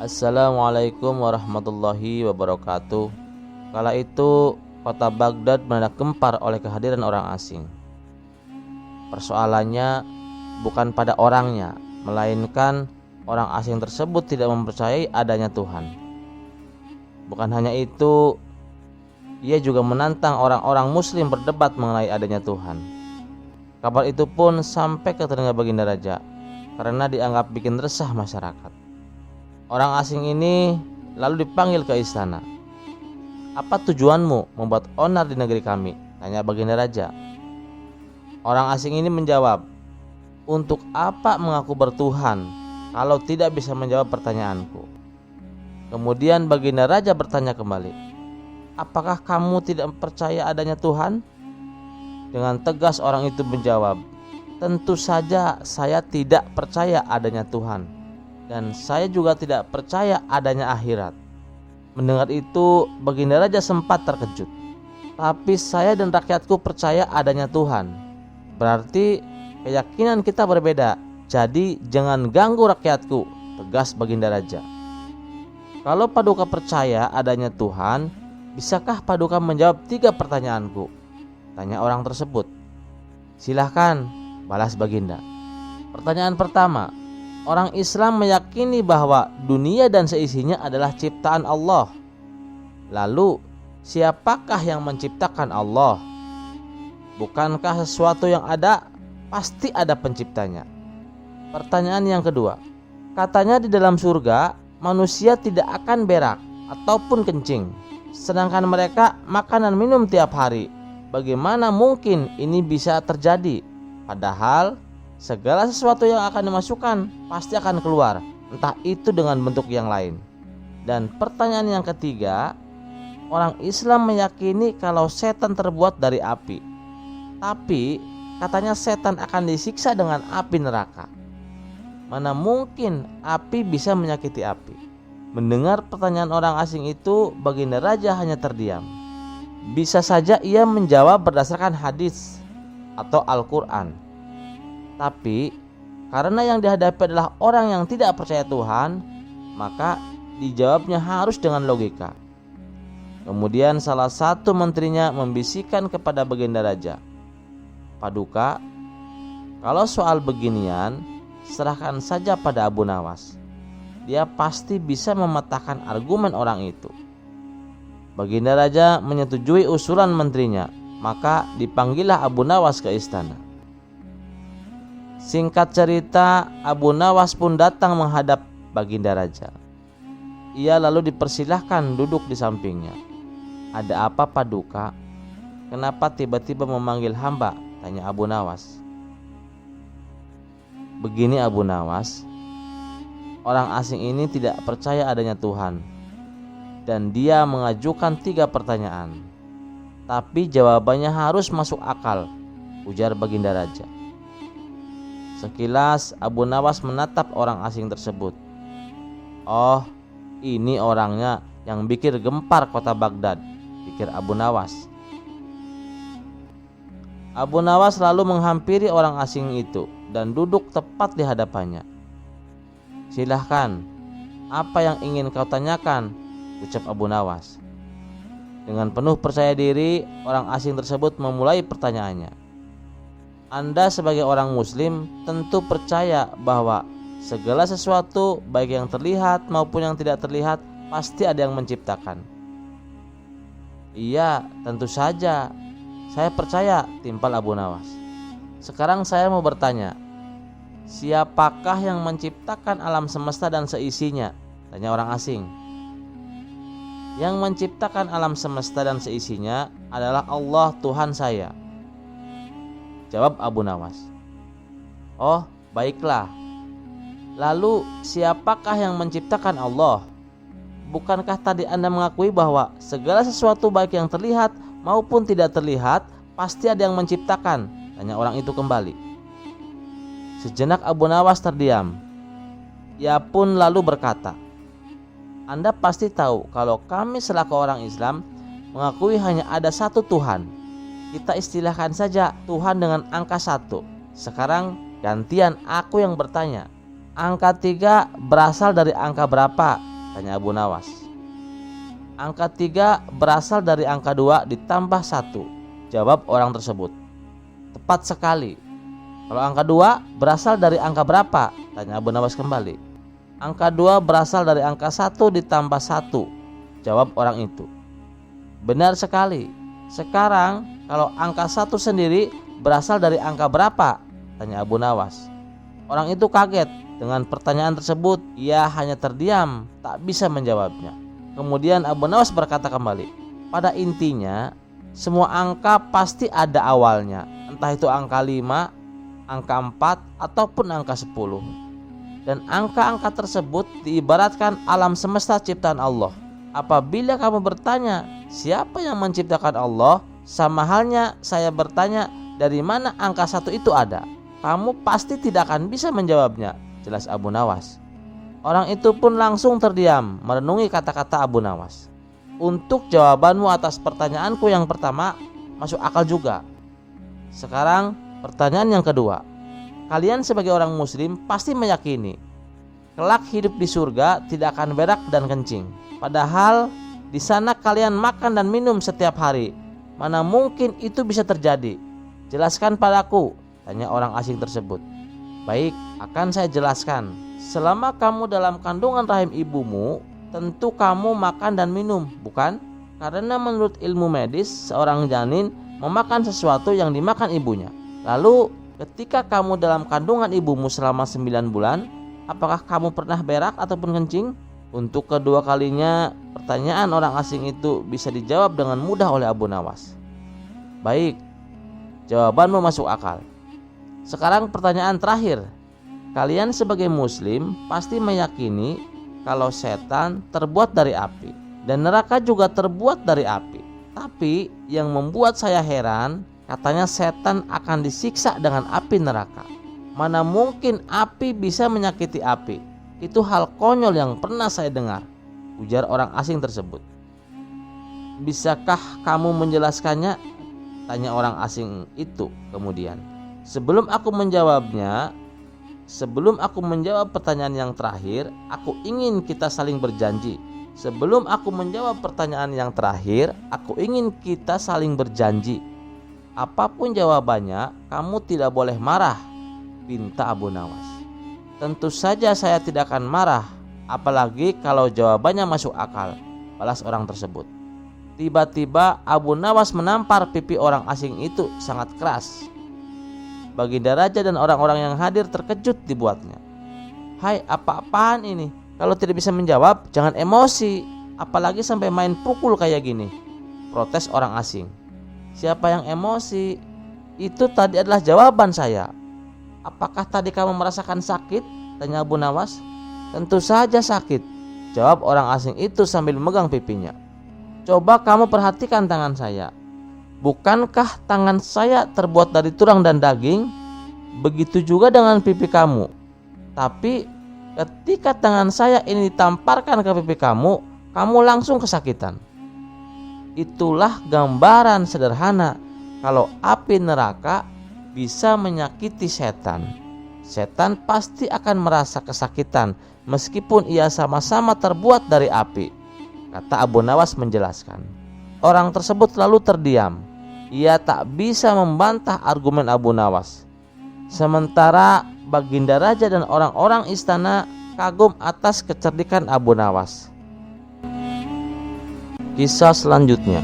Assalamualaikum warahmatullahi wabarakatuh. Kala itu kota Baghdad meledak gempar oleh kehadiran orang asing. Persoalannya bukan pada orangnya, melainkan orang asing tersebut tidak mempercayai adanya Tuhan. Bukan hanya itu, ia juga menantang orang-orang muslim berdebat mengenai adanya Tuhan. Kabar itu pun sampai ke telinga Baginda Raja karena dianggap bikin resah masyarakat. Orang asing ini lalu dipanggil ke istana. "Apa tujuanmu membuat onar di negeri kami?" tanya Baginda Raja. Orang asing ini menjawab, "Untuk apa mengaku bertuhan kalau tidak bisa menjawab pertanyaanku?" Kemudian Baginda Raja bertanya kembali, "Apakah kamu tidak percaya adanya Tuhan?" Dengan tegas orang itu menjawab, "Tentu saja saya tidak percaya adanya Tuhan. Dan saya juga tidak percaya adanya akhirat." Mendengar itu, Baginda Raja sempat terkejut. "Tapi saya dan rakyatku percaya adanya Tuhan. Berarti keyakinan kita berbeda. Jadi jangan ganggu rakyatku," tegas Baginda Raja. "Kalau Paduka percaya adanya Tuhan, bisakah Paduka menjawab 3 pertanyaanku?" tanya orang tersebut. "Silahkan," balas Baginda. Pertanyaan pertama, orang Islam meyakini bahwa dunia dan seisinya adalah ciptaan Allah. Lalu, siapakah yang menciptakan Allah? Bukankah sesuatu yang ada pasti ada penciptanya? Pertanyaan yang kedua, katanya di dalam surga manusia tidak akan berak ataupun kencing, sedangkan mereka makan dan minum tiap hari. Bagaimana mungkin ini bisa terjadi? Padahal segala sesuatu yang akan dimasukkan pasti akan keluar, entah itu dengan bentuk yang lain. Dan pertanyaan yang ketiga, orang Islam meyakini kalau setan terbuat dari api. Tapi katanya setan akan disiksa dengan api neraka. Mana mungkin api bisa menyakiti api? Mendengar pertanyaan orang asing itu, Baginda Raja hanya terdiam. Bisa saja ia menjawab berdasarkan hadis atau Al-Quran. Tapi karena yang dihadapi adalah orang yang tidak percaya Tuhan, maka dijawabnya harus dengan logika. Kemudian salah satu menterinya membisikkan kepada Baginda Raja, "Paduka, kalau soal beginian serahkan saja pada Abu Nawas. Dia pasti bisa mematahkan argumen orang itu." Baginda Raja menyetujui usulan menterinya, maka dipanggillah Abu Nawas ke istana. Singkat cerita, Abu Nawas pun datang menghadap Baginda Raja. Ia lalu dipersilahkan duduk di sampingnya. "Ada apa Paduka? Kenapa tiba-tiba memanggil hamba?" tanya Abu Nawas. "Begini Abu Nawas, orang asing ini tidak percaya adanya Tuhan, dan dia mengajukan 3 pertanyaan. Tapi jawabannya harus masuk akal," ujar Baginda Raja. Sekilas Abu Nawas menatap orang asing tersebut. "Oh, ini orangnya yang bikin gempar kota Baghdad," pikir Abu Nawas. Abu Nawas lalu menghampiri orang asing itu dan duduk tepat di hadapannya. "Silahkan, apa yang ingin kau tanyakan?" ucap Abu Nawas. Dengan penuh percaya diri, orang asing tersebut memulai pertanyaannya. "Anda sebagai orang muslim tentu percaya bahwa segala sesuatu, baik yang terlihat maupun yang tidak terlihat, pasti ada yang menciptakan." "Iya, tentu saja. Saya percaya," timpal Abu Nawas. "Sekarang saya mau bertanya, siapakah yang menciptakan alam semesta dan seisinya?" tanya orang asing. "Yang menciptakan alam semesta dan seisinya adalah Allah Tuhan saya," jawab Abu Nawas. "Oh, baiklah. Lalu siapakah yang menciptakan Allah? Bukankah tadi Anda mengakui bahwa segala sesuatu baik yang terlihat maupun tidak terlihat pasti ada yang menciptakan?" tanya orang itu kembali. Sejenak Abu Nawas terdiam. Ia pun lalu berkata, "Anda pasti tahu kalau kami selaku orang Islam mengakui hanya ada satu Tuhan. Kita istilahkan saja Tuhan dengan angka 1. Sekarang gantian aku yang bertanya. Angka 3 berasal dari angka berapa? Tanya Abu Nawas. Angka 3 berasal dari angka 2 ditambah 1. Jawab orang tersebut. Tepat sekali. Kalau angka 2 berasal dari angka berapa? Tanya Abu Nawas kembali. Angka 2 berasal dari angka 1 ditambah 1. Jawab orang itu. Benar sekali. Sekarang kalau angka 1 sendiri berasal dari angka berapa? Tanya Abu Nawas. Orang itu kaget dengan pertanyaan tersebut. Ia hanya terdiam, tak bisa menjawabnya. Kemudian Abu Nawas berkata kembali, pada intinya semua angka pasti ada awalnya, entah itu angka 5, angka 4, ataupun angka 10. Dan angka-angka tersebut diibaratkan alam semesta ciptaan Allah. Apabila kamu bertanya siapa yang menciptakan Allah, sama halnya saya bertanya dari mana angka 1 itu ada. Kamu pasti tidak akan bisa menjawabnya, jelas Abu Nawas. Orang itu pun langsung terdiam merenungi kata-kata Abu Nawas. Untuk jawabanmu atas pertanyaanku yang pertama masuk akal juga. Sekarang pertanyaan yang kedua. Kalian sebagai orang muslim pasti meyakini kelak hidup di surga tidak akan berak dan kencing. Padahal di sana kalian makan dan minum setiap hari. Mana mungkin itu bisa terjadi? Jelaskan padaku, tanya orang asing tersebut. Baik, akan saya jelaskan. Selama kamu dalam kandungan rahim ibumu, tentu kamu makan dan minum, bukan? Karena menurut ilmu medis, seorang janin memakan sesuatu yang dimakan ibunya. Lalu, ketika kamu dalam kandungan ibumu selama 9 bulan, apakah kamu pernah berak ataupun kencing? Untuk kedua kalinya, pertanyaan orang asing itu bisa dijawab dengan mudah oleh Abu Nawas. Baik, jawabanmu masuk akal. Sekarang pertanyaan terakhir. Kalian sebagai muslim pasti meyakini kalau setan terbuat dari api dan neraka juga terbuat dari api. Tapi yang membuat saya heran, katanya setan akan disiksa dengan api neraka. Mana mungkin api bisa menyakiti api? Itu hal konyol yang pernah saya dengar, ujar orang asing tersebut. Bisakah kamu menjelaskannya? Tanya orang asing itu kemudian. Sebelum aku menjawab pertanyaan yang terakhir, aku ingin kita saling berjanji. Apapun jawabannya, kamu tidak boleh marah, pinta Abu Nawas. Tentu saja saya tidak akan marah, apalagi kalau jawabannya masuk akal, balas orang tersebut. Tiba-tiba Abu Nawas menampar pipi orang asing itu sangat keras. Baginda Raja dan orang-orang yang hadir terkejut dibuatnya. Hai, apa-apaan ini? Kalau tidak bisa menjawab, jangan emosi, apalagi sampai main pukul kayak gini, protes orang asing. Siapa yang emosi? Itu tadi adalah jawaban saya. Apakah tadi kamu merasakan sakit? Tanya Abu Nawas. Tentu saja sakit, jawab orang asing itu sambil memegang pipinya. Coba kamu perhatikan tangan saya. Bukankah tangan saya terbuat dari tulang dan daging? Begitu juga dengan pipi kamu. Tapi ketika tangan saya ini ditamparkan ke pipi kamu, kamu langsung kesakitan. Itulah gambaran sederhana kalau api neraka bisa menyakiti setan. Setan pasti akan merasa kesakitan meskipun ia sama-sama terbuat dari api, kata Abu Nawas menjelaskan. Orang tersebut lalu terdiam. Ia tak bisa membantah argumen Abu Nawas. Sementara Baginda Raja dan orang-orang istana kagum atas kecerdikan Abu Nawas. Kisah selanjutnya.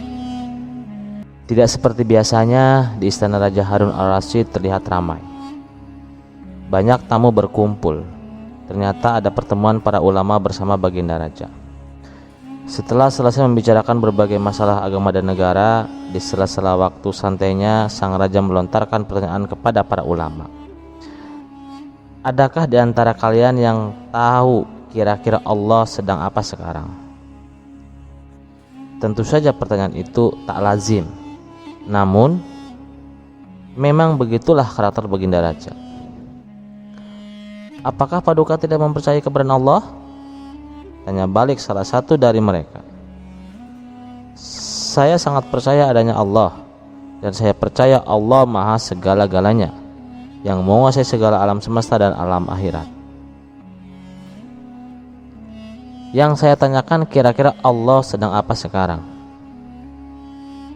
Tidak seperti biasanya, di istana Raja Harun al-Rasyid terlihat ramai. Banyak tamu berkumpul. Ternyata ada pertemuan para ulama bersama Baginda Raja. Setelah selesai membicarakan berbagai masalah agama dan negara, di sela-sela waktu santainya sang raja melontarkan pertanyaan kepada para ulama. Adakah di antara kalian yang tahu kira-kira Allah sedang apa sekarang? Tentu saja pertanyaan itu tak lazim. Namun, memang begitulah karakter Baginda Raja. Apakah Paduka tidak mempercayai keberadaan Allah? Tanya balik salah satu dari mereka. Saya sangat percaya adanya Allah, dan saya percaya Allah maha segala-galanya, yang menguasai segala alam semesta dan alam akhirat. Yang saya tanyakan, kira-kira Allah sedang apa sekarang?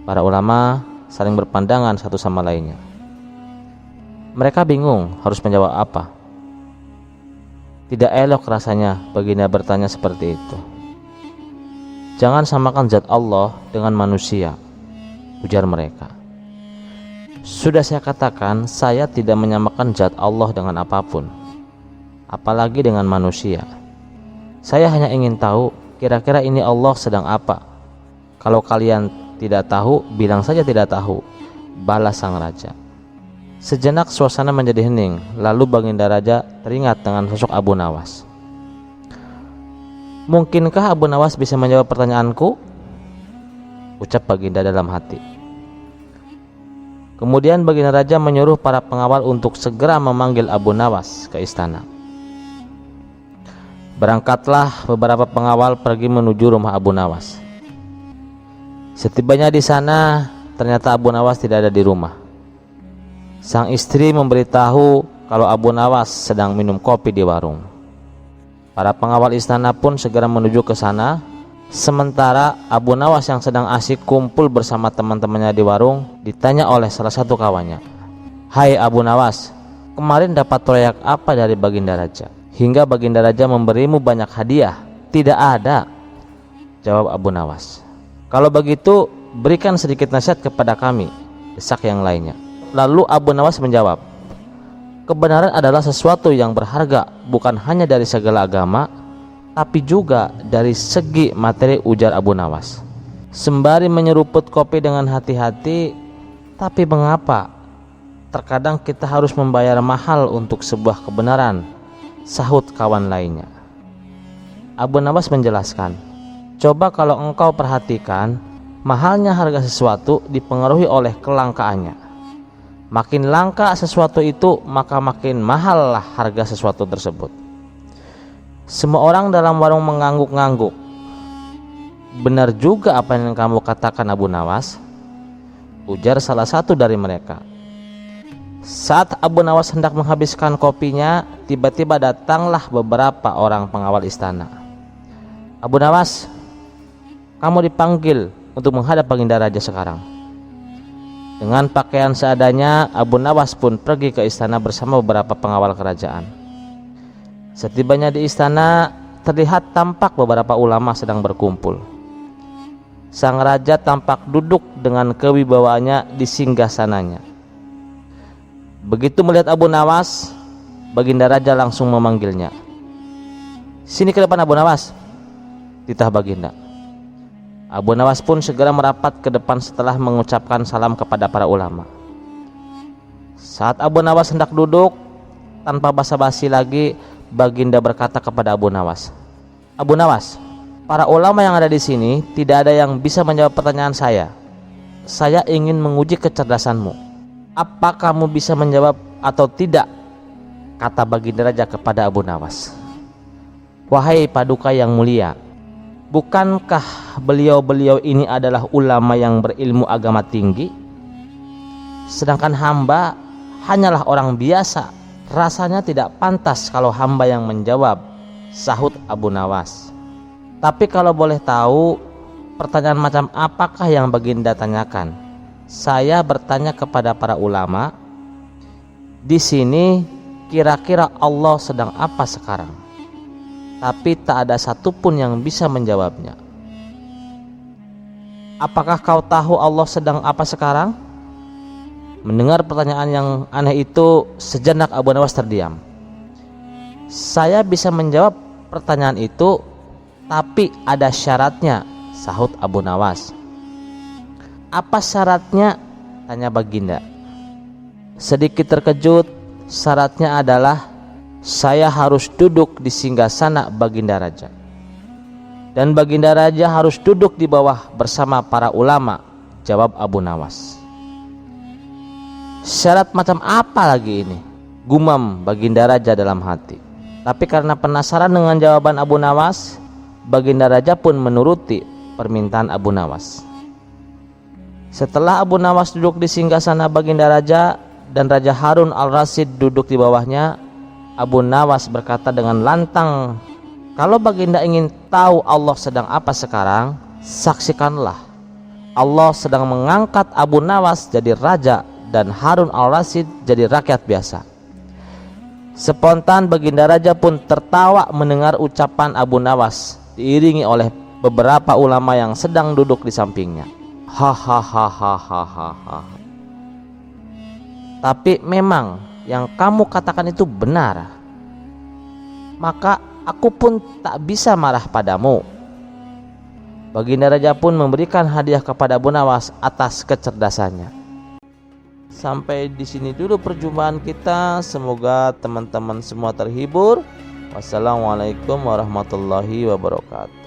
Para ulama saling berpandangan satu sama lainnya. Mereka bingung harus menjawab apa. Tidak elok rasanya baginda bertanya seperti itu. Jangan samakan zat Allah dengan manusia, ujar mereka. Sudah saya katakan, saya tidak menyamakan zat Allah dengan apapun, apalagi dengan manusia. Saya hanya ingin tahu, kira-kira ini Allah sedang apa? Kalau kalian tidak tahu, bilang saja tidak tahu, balas sang raja. Sejenak suasana menjadi hening, lalu baginda raja teringat dengan sosok Abu Nawas. Mungkinkah Abu Nawas bisa menjawab pertanyaanku? Ucap baginda dalam hati. Kemudian baginda raja menyuruh para pengawal untuk segera memanggil Abu Nawas ke istana. Berangkatlah beberapa pengawal pergi menuju rumah Abu Nawas. Setibanya di sana, ternyata Abu Nawas tidak ada di rumah. Sang istri memberitahu kalau Abu Nawas sedang minum kopi di warung. Para pengawal istana pun segera menuju ke sana. Sementara Abu Nawas yang sedang asyik kumpul bersama teman-temannya di warung ditanya oleh salah satu kawannya, "Hai Abu Nawas, kemarin dapat proyek apa dari baginda raja? Hingga baginda raja memberimu banyak hadiah." "Tidak ada," jawab Abu Nawas. "Kalau begitu berikan sedikit nasihat kepada kami," desak yang lainnya. Lalu Abu Nawas menjawab, "Kebenaran adalah sesuatu yang berharga bukan hanya dari segala agama, tapi juga dari segi materi," ujar Abu Nawas. Sembari menyeruput kopi dengan hati-hati, "Tapi mengapa terkadang kita harus membayar mahal untuk sebuah kebenaran?" sahut kawan lainnya. Abu Nawas menjelaskan, "Coba kalau engkau perhatikan, mahalnya harga sesuatu dipengaruhi oleh kelangkaannya. Makin langka sesuatu itu, maka makin mahallah harga sesuatu tersebut. Semua orang dalam warung mengangguk-ngangguk. "Benar juga apa yang kamu katakan Abu Nawas," ujar salah satu dari mereka. Saat Abu Nawas hendak menghabiskan kopinya, tiba-tiba datanglah beberapa orang pengawal istana. "Abu Nawas, kamu dipanggil untuk menghadap baginda raja sekarang." Dengan pakaian seadanya, Abu Nawas pun pergi ke istana bersama beberapa pengawal kerajaan. Setibanya di istana, terlihat tampak beberapa ulama sedang berkumpul. Sang raja tampak duduk dengan kewibawaannya di singgasananya. Begitu melihat Abu Nawas, baginda raja langsung memanggilnya. "Sini ke depan Abu Nawas," titah baginda. Abu Nawas pun segera merapat ke depan setelah mengucapkan salam kepada para ulama. Saat Abu Nawas hendak duduk, tanpa basa-basi lagi, baginda berkata kepada Abu Nawas, "Abu Nawas, para ulama yang ada di sini tidak ada yang bisa menjawab pertanyaan saya. Saya ingin menguji kecerdasanmu. Apa kamu bisa menjawab atau tidak?" kata baginda raja kepada Abu Nawas. "Wahai paduka yang mulia, bukankah beliau-beliau ini adalah ulama yang berilmu agama tinggi? Sedangkan hamba hanyalah orang biasa. Rasanya tidak pantas kalau hamba yang menjawab," sahut Abu Nawas. "Tapi kalau boleh tahu, pertanyaan macam apakah yang baginda tanyakan?" "Saya bertanya kepada para ulama, di sini kira-kira Allah sedang apa sekarang? Tapi tak ada satupun yang bisa menjawabnya." "Apakah kau tahu Allah sedang apa sekarang?" Mendengar pertanyaan yang aneh itu, sejenak Abu Nawas terdiam. "Saya bisa menjawab pertanyaan itu, tapi ada syaratnya," sahut Abu Nawas. "Apa syaratnya?" tanya baginda. Sedikit terkejut, syaratnya adalah saya harus duduk di singgasana baginda raja, dan baginda raja harus duduk di bawah bersama para ulama, jawab Abu Nawas. "Syarat macam apa lagi ini?" gumam baginda raja dalam hati. Tapi karena penasaran dengan jawaban Abu Nawas, baginda raja pun menuruti permintaan Abu Nawas. Setelah Abu Nawas duduk di singgasana baginda raja dan Raja Harun al-Rasyid duduk di bawahnya, Abu Nawas berkata dengan lantang Kalau Baginda ingin tahu Allah sedang apa sekarang, saksikanlah. Allah sedang mengangkat Abu Nawas jadi raja dan Harun al-Rasyid jadi rakyat biasa. Spontan Baginda Raja pun tertawa mendengar ucapan Abu Nawas, diiringi oleh beberapa ulama yang sedang duduk di sampingnya. Hahaha. Tapi memang yang kamu katakan itu benar. Maka aku pun tak bisa marah padamu. Baginda Raja pun memberikan hadiah kepada Abu Nawas atas kecerdasannya. Sampai di sini dulu perjumpaan kita. Semoga teman-teman semua terhibur. Wassalamualaikum warahmatullahi wabarakatuh.